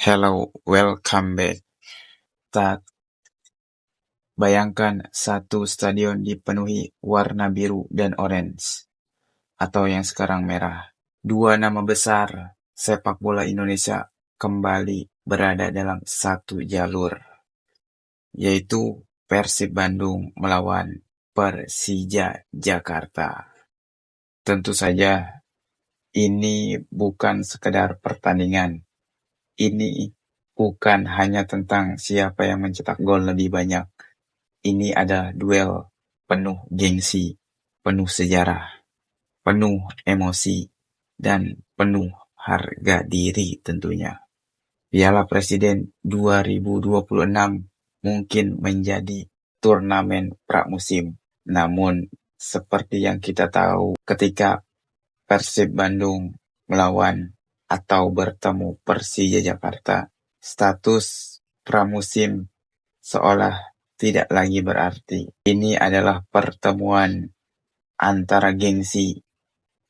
Hello, welcome back. Tak bayangkan satu stadion dipenuhi warna biru dan orange, atau yang sekarang merah. Dua nama besar sepak bola Indonesia kembali berada dalam satu jalur, yaitu Persib Bandung melawan Persija Jakarta. Tentu saja, ini bukan sekedar pertandingan. Ini bukan hanya tentang siapa yang mencetak gol lebih banyak. Ini adalah duel penuh gengsi, penuh sejarah, penuh emosi, dan penuh harga diri tentunya. Piala Presiden 2026 mungkin menjadi turnamen pramusim. Namun, seperti yang kita tahu, ketika Persib Bandung melawan atau bertemu Persija Jakarta, status pramusim seolah tidak lagi berarti. Ini adalah pertemuan antara gengsi,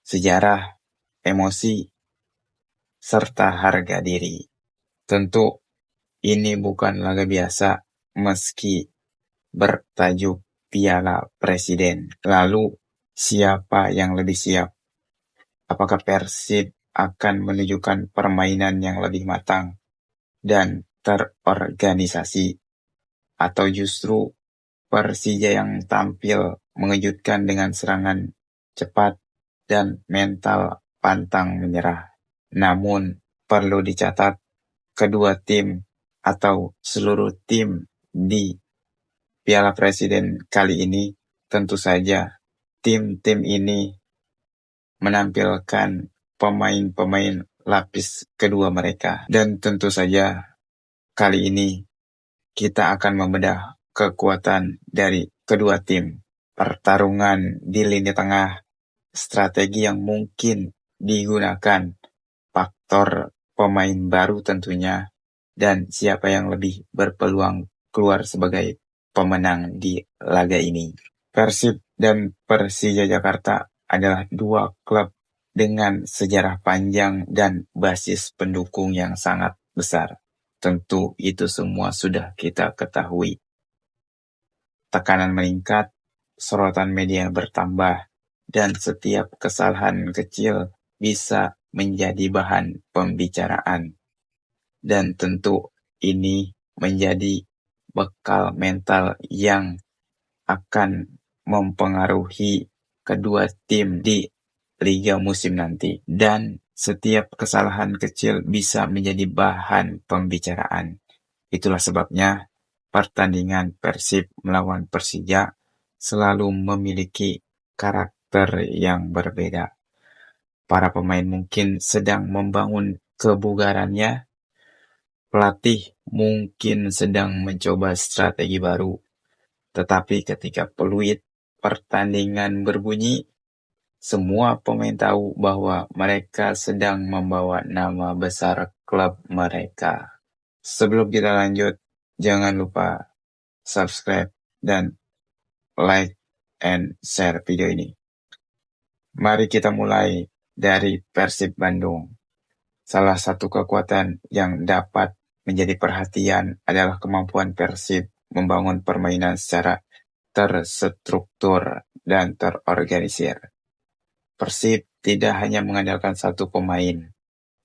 sejarah, emosi, serta harga diri. Tentu ini bukan laga biasa meski bertajuk Piala Presiden. Lalu siapa yang lebih siap? Apakah Persib akan menunjukkan permainan yang lebih matang dan terorganisasi, atau justru Persija yang tampil mengejutkan dengan serangan cepat dan mental pantang menyerah? Namun, perlu dicatat, kedua tim atau seluruh tim di Piala Presiden kali ini, tentu saja tim-tim ini menampilkan pemain-pemain lapis kedua mereka. Dan tentu saja kali ini kita akan membedah kekuatan dari kedua tim. Pertarungan di lini tengah, strategi yang mungkin digunakan, faktor pemain baru tentunya, dan siapa yang lebih berpeluang keluar sebagai pemenang di laga ini. Persib dan Persija Jakarta adalah dua klub dengan sejarah panjang dan basis pendukung yang sangat besar. Tentu itu semua sudah kita ketahui. Tekanan meningkat, sorotan media bertambah, dan setiap kesalahan kecil bisa menjadi bahan pembicaraan. Dan tentu ini menjadi bekal mental yang akan mempengaruhi kedua tim di liga musim nanti. Dan setiap kesalahan kecil bisa menjadi bahan pembicaraan. Itulah sebabnya pertandingan Persib melawan Persija selalu memiliki karakter yang berbeda. Para pemain mungkin sedang membangun kebugarannya, pelatih mungkin sedang mencoba strategi baru, tetapi ketika peluit pertandingan berbunyi, semua pemain tahu bahwa mereka sedang membawa nama besar klub mereka. Sebelum kita lanjut, jangan lupa subscribe dan like and share video ini. Mari kita mulai dari Persib Bandung. Salah satu kekuatan yang dapat menjadi perhatian adalah kemampuan Persib membangun permainan secara terstruktur dan terorganisir. Persib tidak hanya mengandalkan satu pemain.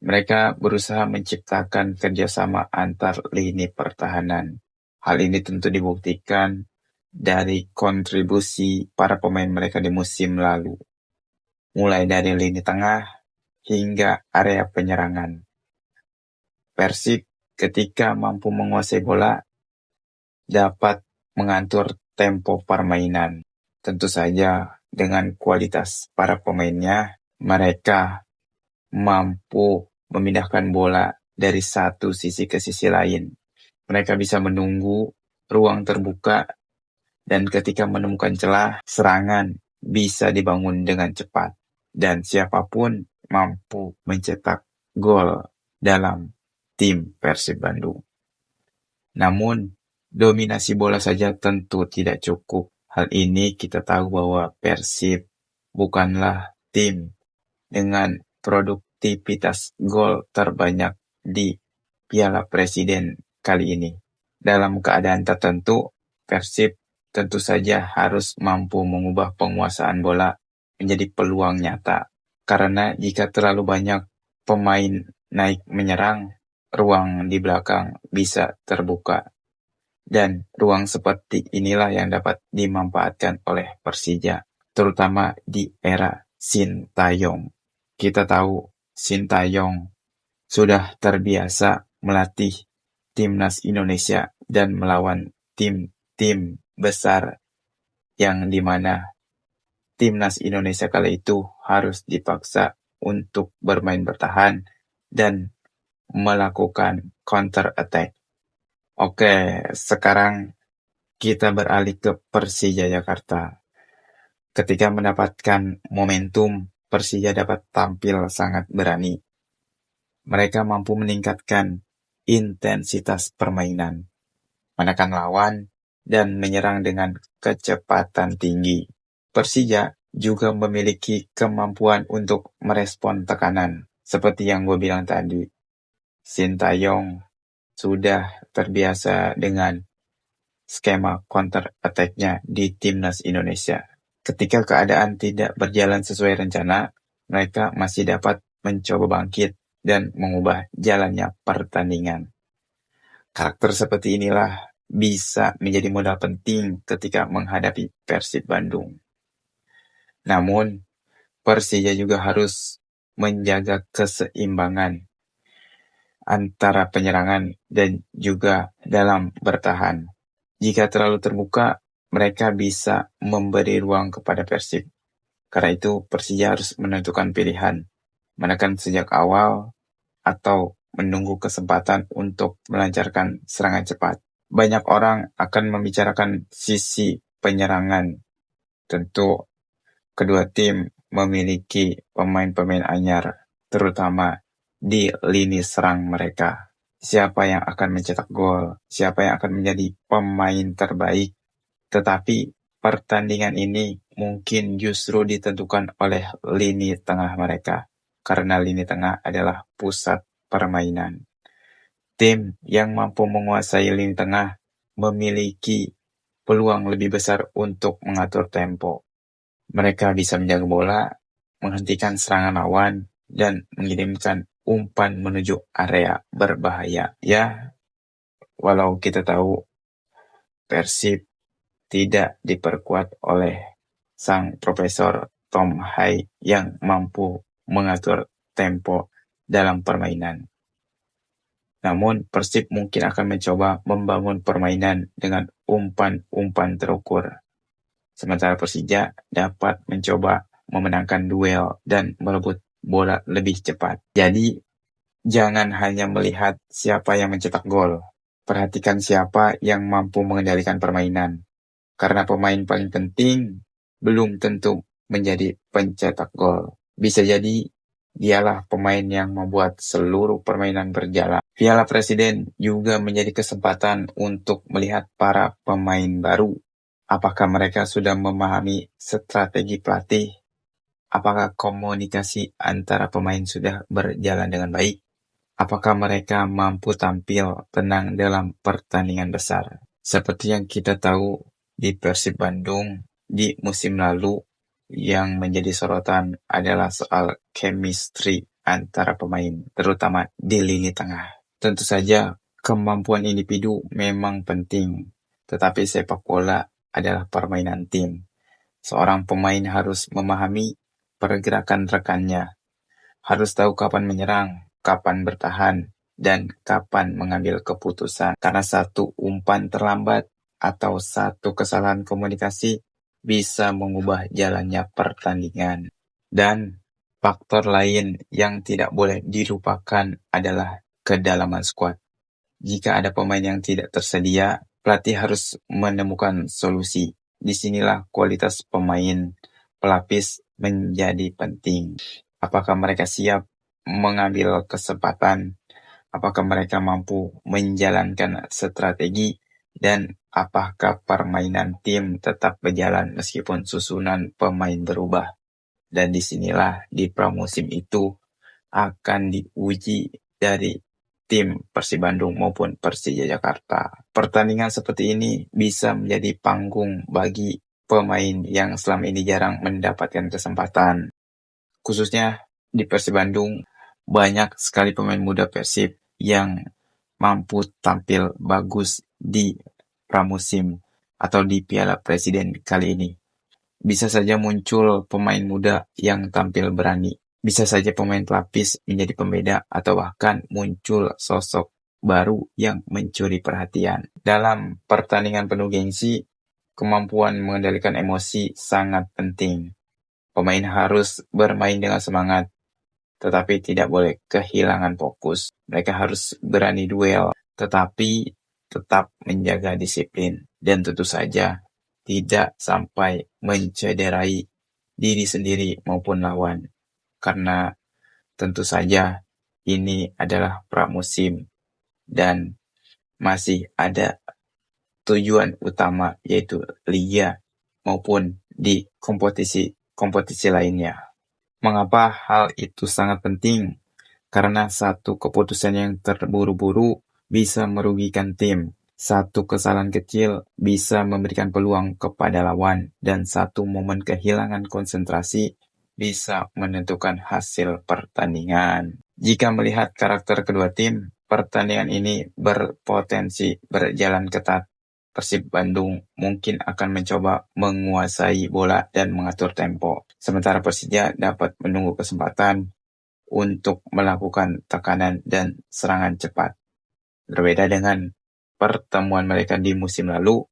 Mereka berusaha menciptakan kerjasama antar lini pertahanan. Hal ini tentu dibuktikan dari kontribusi para pemain mereka di musim lalu, mulai dari lini tengah hingga area penyerangan. Persib ketika mampu menguasai bola dapat mengatur tempo permainan. Tentu saja dengan kualitas para pemainnya, mereka mampu memindahkan bola dari satu sisi ke sisi lain. Mereka bisa menunggu ruang terbuka, dan ketika menemukan celah, serangan bisa dibangun dengan cepat. Dan siapapun mampu mencetak gol dalam tim Persib Bandung. Namun, dominasi bola saja tentu tidak cukup. Hal ini kita tahu bahwa Persib bukanlah tim dengan produktivitas gol terbanyak di Piala Presiden kali ini. Dalam keadaan tertentu, Persib tentu saja harus mampu mengubah penguasaan bola menjadi peluang nyata. Karena jika terlalu banyak pemain naik menyerang, ruang di belakang bisa terbuka. Dan ruang seperti inilah yang dapat dimanfaatkan oleh Persija, terutama di era Sintayong. Kita tahu Sintayong sudah terbiasa melatih timnas Indonesia dan melawan tim-tim besar yang dimana timnas Indonesia kala itu harus dipaksa untuk bermain bertahan dan melakukan counter attack. Oke, sekarang kita beralih ke Persija Jakarta. Ketika mendapatkan momentum, Persija dapat tampil sangat berani. Mereka mampu meningkatkan intensitas permainan, menekan lawan, dan menyerang dengan kecepatan tinggi. Persija juga memiliki kemampuan untuk merespon tekanan. Seperti yang gue bilang tadi, Sintayong sudah terbiasa dengan skema counter attack-nya di timnas Indonesia. Ketika keadaan tidak berjalan sesuai rencana, mereka masih dapat mencoba bangkit dan mengubah jalannya pertandingan. Karakter seperti inilah bisa menjadi modal penting ketika menghadapi Persib Bandung. Namun, Persija juga harus menjaga keseimbangan antara penyerangan dan juga dalam bertahan. Jika terlalu terbuka, mereka bisa memberi ruang kepada Persib. Karena itu, Persija harus menentukan pilihan, menekan sejak awal atau menunggu kesempatan untuk melancarkan serangan cepat. Banyak orang akan membicarakan sisi penyerangan. Tentu, kedua tim memiliki pemain-pemain anyar, terutama di lini serang mereka. Siapa yang akan mencetak gol, siapa yang akan menjadi pemain terbaik. Tetapi pertandingan ini mungkin justru ditentukan oleh lini tengah mereka, karena lini tengah adalah pusat permainan. Tim yang mampu menguasai lini tengah memiliki peluang lebih besar untuk mengatur tempo. Mereka bisa menjaga bola, menghentikan serangan lawan, dan mengirimkan umpan menuju area berbahaya. Ya, walau kita tahu Persib tidak diperkuat oleh sang Profesor Tom Hai yang mampu mengatur tempo dalam permainan. Namun Persib mungkin akan mencoba membangun permainan dengan umpan-umpan terukur. Sementara Persija dapat mencoba memenangkan duel dan merebut bola lebih cepat. Jadi, jangan hanya melihat siapa yang mencetak gol. Perhatikan siapa yang mampu mengendalikan permainan. Karena pemain paling penting belum tentu menjadi pencetak gol. Bisa jadi dialah pemain yang membuat seluruh permainan berjalan. Piala Presiden juga menjadi kesempatan untuk melihat para pemain baru. Apakah mereka sudah memahami strategi pelatih? Apakah komunikasi antara pemain sudah berjalan dengan baik? Apakah mereka mampu tampil tenang dalam pertandingan besar? Seperti yang kita tahu di Persib Bandung di musim lalu, yang menjadi sorotan adalah soal chemistry antara pemain, terutama di lini tengah. Tentu saja kemampuan individu memang penting, tetapi sepak bola adalah permainan tim. Seorang pemain harus memahami pergerakan rekannya, harus tahu kapan menyerang, kapan bertahan, dan kapan mengambil keputusan. Karena satu umpan terlambat atau satu kesalahan komunikasi bisa mengubah jalannya pertandingan. Dan faktor lain yang tidak boleh dilupakan adalah kedalaman skuad. Jika ada pemain yang tidak tersedia, pelatih harus menemukan solusi. Disinilah kualitas pemain pelapis menjadi penting. Apakah mereka siap mengambil kesempatan? Apakah mereka mampu menjalankan strategi? Dan apakah permainan tim tetap berjalan meskipun susunan pemain berubah? Dan disinilah di pramusim itu akan diuji dari tim Persib Bandung maupun Persija Jakarta. Pertandingan seperti ini bisa menjadi panggung bagi pemain yang selama ini jarang mendapatkan kesempatan. Khususnya di Persib Bandung, banyak sekali pemain muda Persib yang mampu tampil bagus di pramusim atau di Piala Presiden kali ini. Bisa saja muncul pemain muda yang tampil berani. Bisa saja pemain pelapis menjadi pembeda atau bahkan muncul sosok baru yang mencuri perhatian. Dalam pertandingan penuh gengsi, kemampuan mengendalikan emosi sangat penting. Pemain harus bermain dengan semangat, tetapi tidak boleh kehilangan fokus. Mereka harus berani duel, tetapi tetap menjaga disiplin. Dan tentu saja tidak sampai mencederai diri sendiri maupun lawan. Karena tentu saja ini adalah pramusim dan masih ada tujuan utama yaitu liga maupun di kompetisi lainnya. Mengapa hal itu sangat penting? Karena satu keputusan yang terburu-buru bisa merugikan tim. Satu kesalahan kecil bisa memberikan peluang kepada lawan, dan satu momen kehilangan konsentrasi bisa menentukan hasil pertandingan. Jika melihat karakter kedua tim, pertandingan ini berpotensi berjalan ketat. Persib Bandung mungkin akan mencoba menguasai bola dan mengatur tempo, sementara Persija dapat menunggu kesempatan untuk melakukan tekanan dan serangan cepat. Berbeda dengan pertemuan mereka di musim lalu,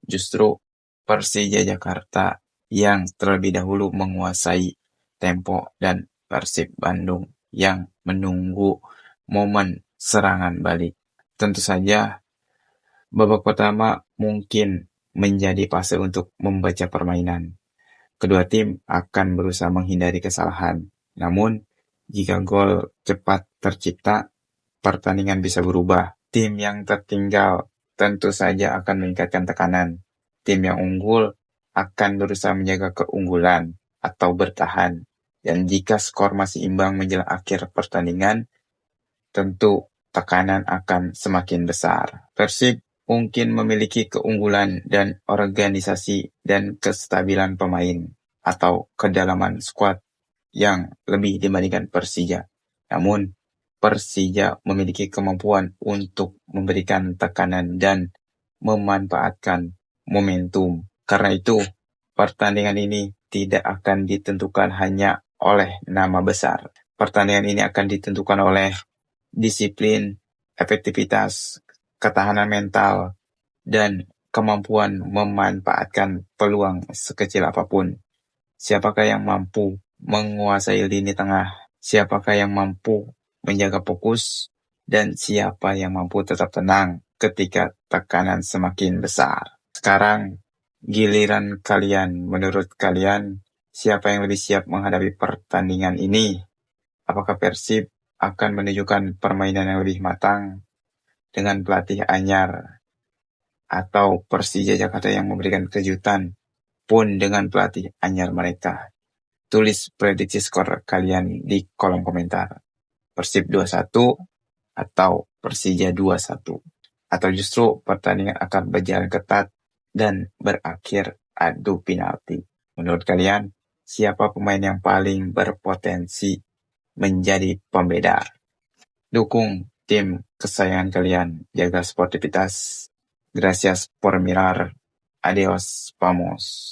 justru Persija Jakarta yang terlebih dahulu menguasai tempo dan Persib Bandung yang menunggu momen serangan balik. Tentu saja, babak pertama mungkin menjadi fase untuk membaca permainan. Kedua tim akan berusaha menghindari kesalahan. Namun, jika gol cepat tercipta, pertandingan bisa berubah. Tim yang tertinggal tentu saja akan meningkatkan tekanan. Tim yang unggul akan berusaha menjaga keunggulan atau bertahan. Dan jika skor masih imbang menjelang akhir pertandingan, tentu tekanan akan semakin besar. Persib mungkin memiliki keunggulan dan organisasi dan kestabilan pemain atau kedalaman skuad yang lebih dibandingkan Persija. Namun, Persija memiliki kemampuan untuk memberikan tekanan dan memanfaatkan momentum. Karena itu, pertandingan ini tidak akan ditentukan hanya oleh nama besar. Pertandingan ini akan ditentukan oleh disiplin, efektivitas, ketahanan mental, dan kemampuan memanfaatkan peluang sekecil apapun. Siapakah yang mampu menguasai lini tengah? Siapakah yang mampu menjaga fokus? Dan siapa yang mampu tetap tenang ketika tekanan semakin besar? Sekarang giliran kalian. Menurut kalian, siapa yang lebih siap menghadapi pertandingan ini? Apakah Persib akan menunjukkan permainan yang lebih matang dengan pelatih anyar, atau Persija Jakarta yang memberikan kejutan pun dengan pelatih anyar mereka? Tulis prediksi skor kalian di kolom komentar. Persib 2-1 atau Persija 2-1. Atau justru pertandingan akan berjalan ketat dan berakhir adu penalti. Menurut kalian, siapa pemain yang paling berpotensi menjadi pembeda? Dukung tim kesayangan kalian. Jaga sportivitas. Gracias por mirar. Adios, vamos.